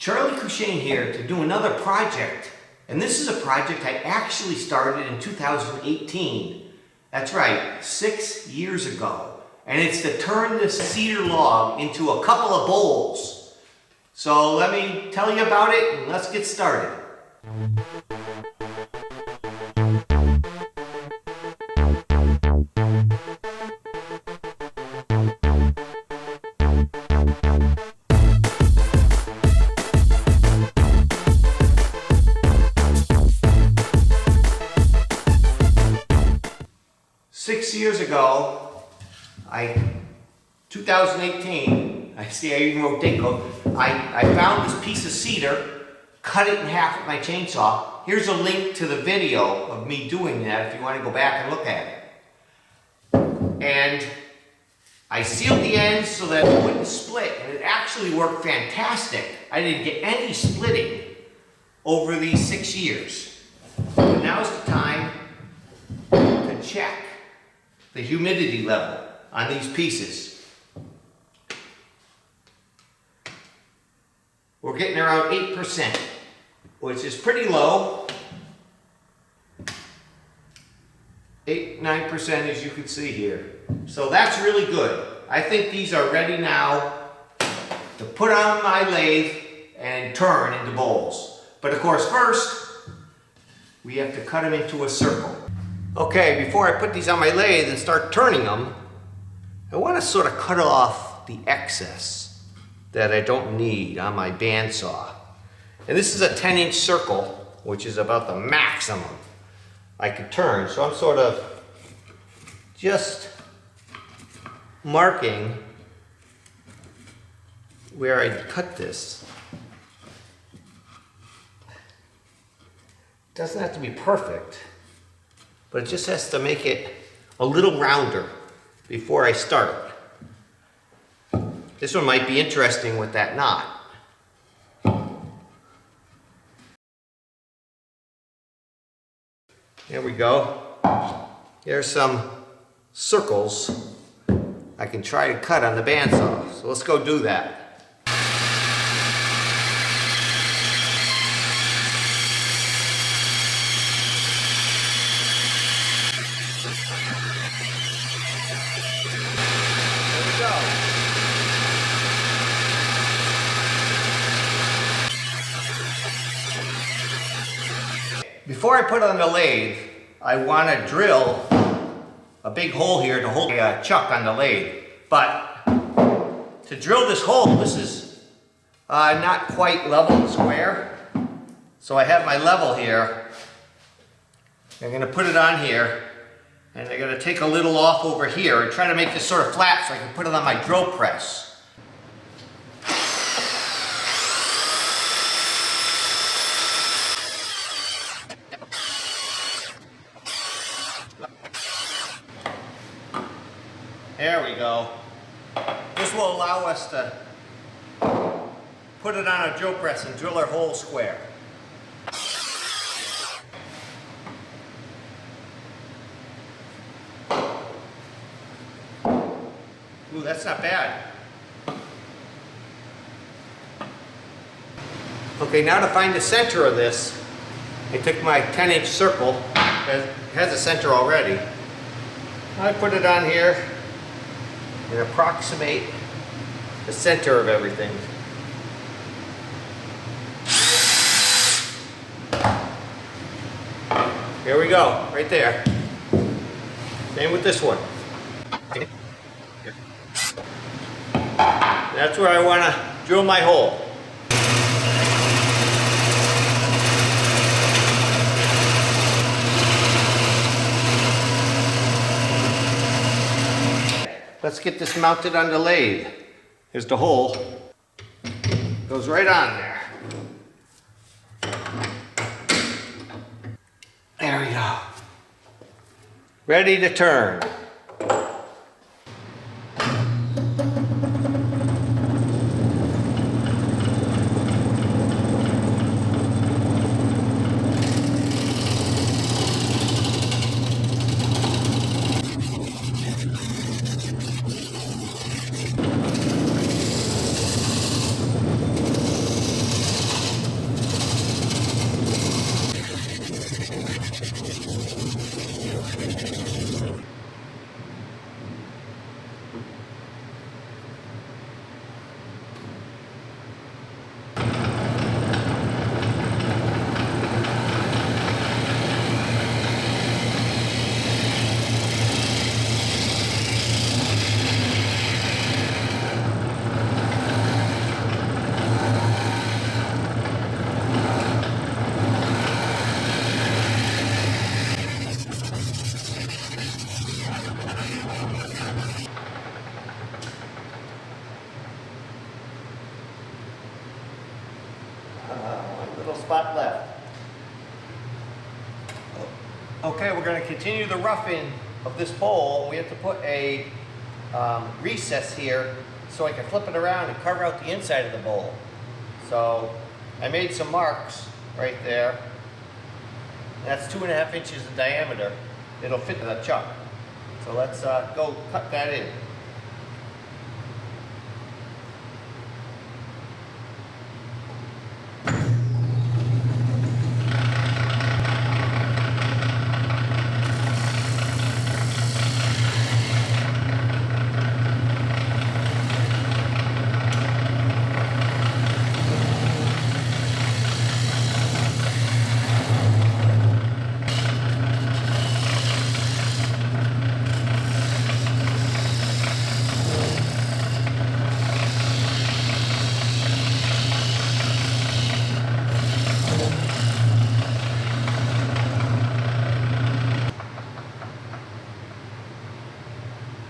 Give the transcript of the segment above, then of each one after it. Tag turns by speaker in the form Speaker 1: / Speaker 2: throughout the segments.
Speaker 1: Charlie Cushane here to do another project. And this is a project I actually started in 2018. That's right, 6 years ago. And it's to turn this cedar log into a couple of bowls. So let me tell you about it and let's get started. Years ago, 2018, I even wrote date code, I found this piece of cedar, cut it in half with my chainsaw. Here's a link to the video of me doing that if you want to go back and look at it. And I sealed the ends so that it wouldn't split, and it actually worked fantastic. I didn't get any splitting over these 6 years. But now's the time to check the humidity level on these pieces. We're getting around 8%, which is pretty low. 8-9% as you can see here. So that's really good. I think these are ready now to put on my lathe and turn into bowls. But of course first, we have to cut them into a circle. Okay, before I put these on my lathe and start turning them, I want to sort of cut off the excess that I don't need on my bandsaw. And this is a 10-inch circle, which is about the maximum I could turn. So I'm sort of just marking where I cut this. It doesn't have to be perfect, but it just has to make it a little rounder before I start. This one might be interesting with that knot. There we go. Here's some circles I can try to cut on the bandsaw. So let's go do that. Before I put it on the lathe, I want to drill a big hole here to hold a chuck on the lathe. But to drill this hole, this is not quite level and square. So I have my level here. I'm going to put it on here, and I'm going to take a little off over here and try to make this sort of flat so I can put it on my drill press. There we go. This will allow us to put it on a drill press and drill our hole square. Ooh, that's not bad. Okay, now to find the center of this, I took my 10-inch circle, it has a center already. I put it on here and approximate the center of everything. Here we go, right there. Same with this one. That's where I want to drill my hole. Let's get this mounted on the lathe. Here's the hole. Goes right on there. There we go. Ready to turn. little spot left. Okay, we're going to continue the roughing of this bowl. We have to put a recess here so I can flip it around and carve out the inside of the bowl. So I made some marks right there. That's 2.5 inches in diameter. It'll fit the chuck. So let's go cut that in.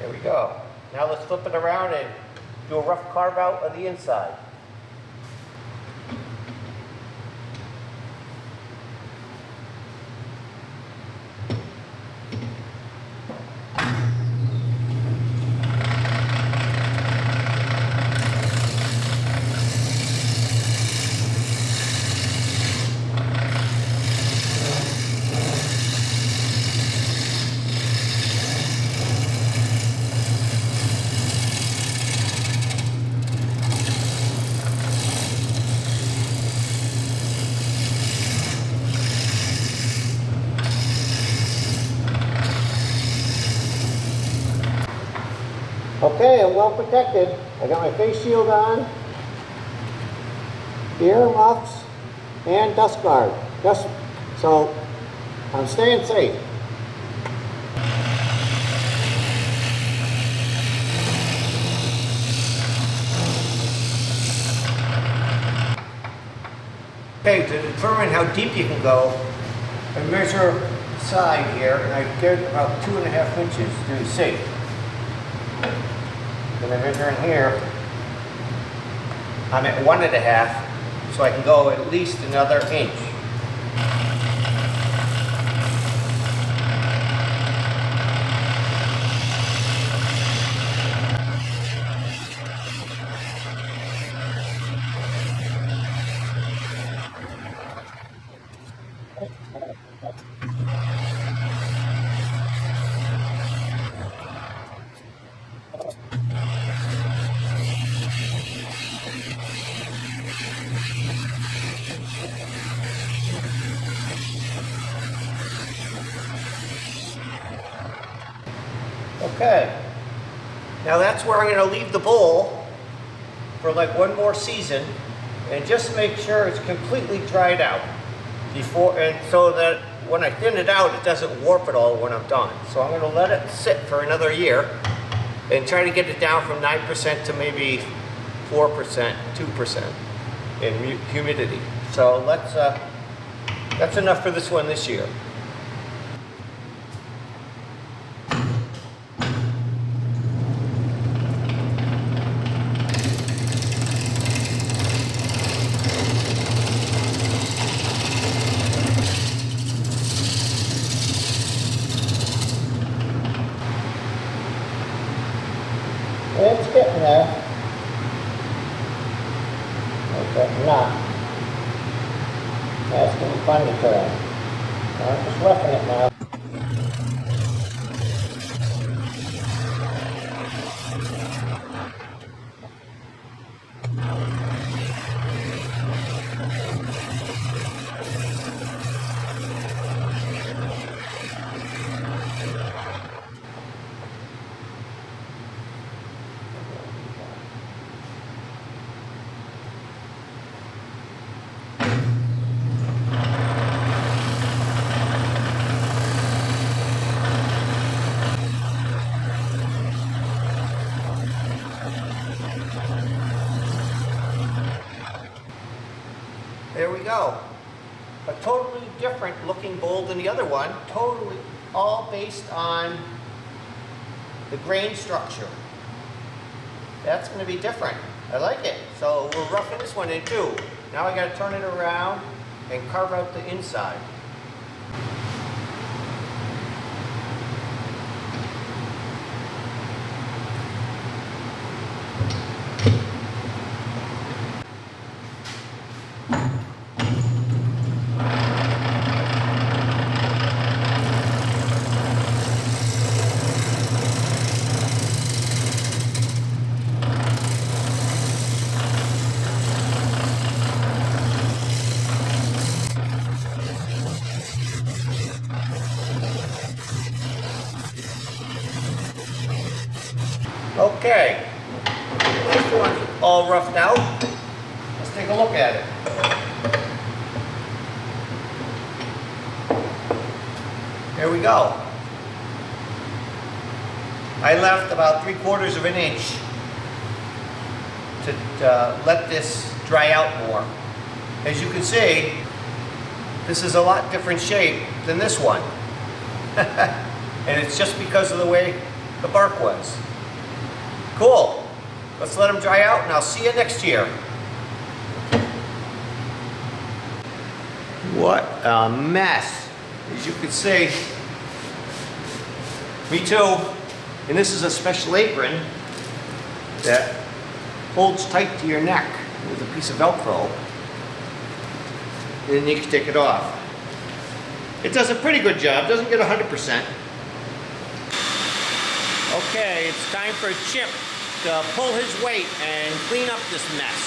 Speaker 1: There we go. Now let's flip it around and do a rough carve out of the inside. Okay, I'm well protected. I got my face shield on, ear muffs, and dust guard. So I'm staying safe. Okay, to determine how deep you can go, I measure the side here, and I get about 2.5 inches to be safe. And I measure in here, I'm at 1.5, so I can go at least another inch. Okay, now that's where I'm going to leave the bowl for like one more season and just make sure it's completely dried out before, and so that when I thin it out it doesn't warp at all when I'm done. So I'm going to let it sit for another year and try to get it down from 9% to maybe 4%, 2% in humidity. So that's enough for this one this year. It's getting there. Like that knot. That's going to be fun to turn. I'm just roughing it now. There we go. A totally different looking bowl than the other one. Totally all based on the grain structure. That's going to be different. I like it. So we're roughing this one in too. Now I got to turn it around and carve out the inside. Okay, this one's all roughed out. Let's take a look at it. Here we go. I left about 3/4 of an inch to let this dry out more. As you can see, this is a lot different shape than this one. And it's just because of the way the bark was. Cool. Let's let them dry out and I'll see you next year. What a mess. As you can see, me too. And this is a special apron that holds tight to your neck with a piece of Velcro. And then you can take it off. It does a pretty good job. Doesn't get 100%. Okay, it's time for Chip to pull his weight and clean up this mess.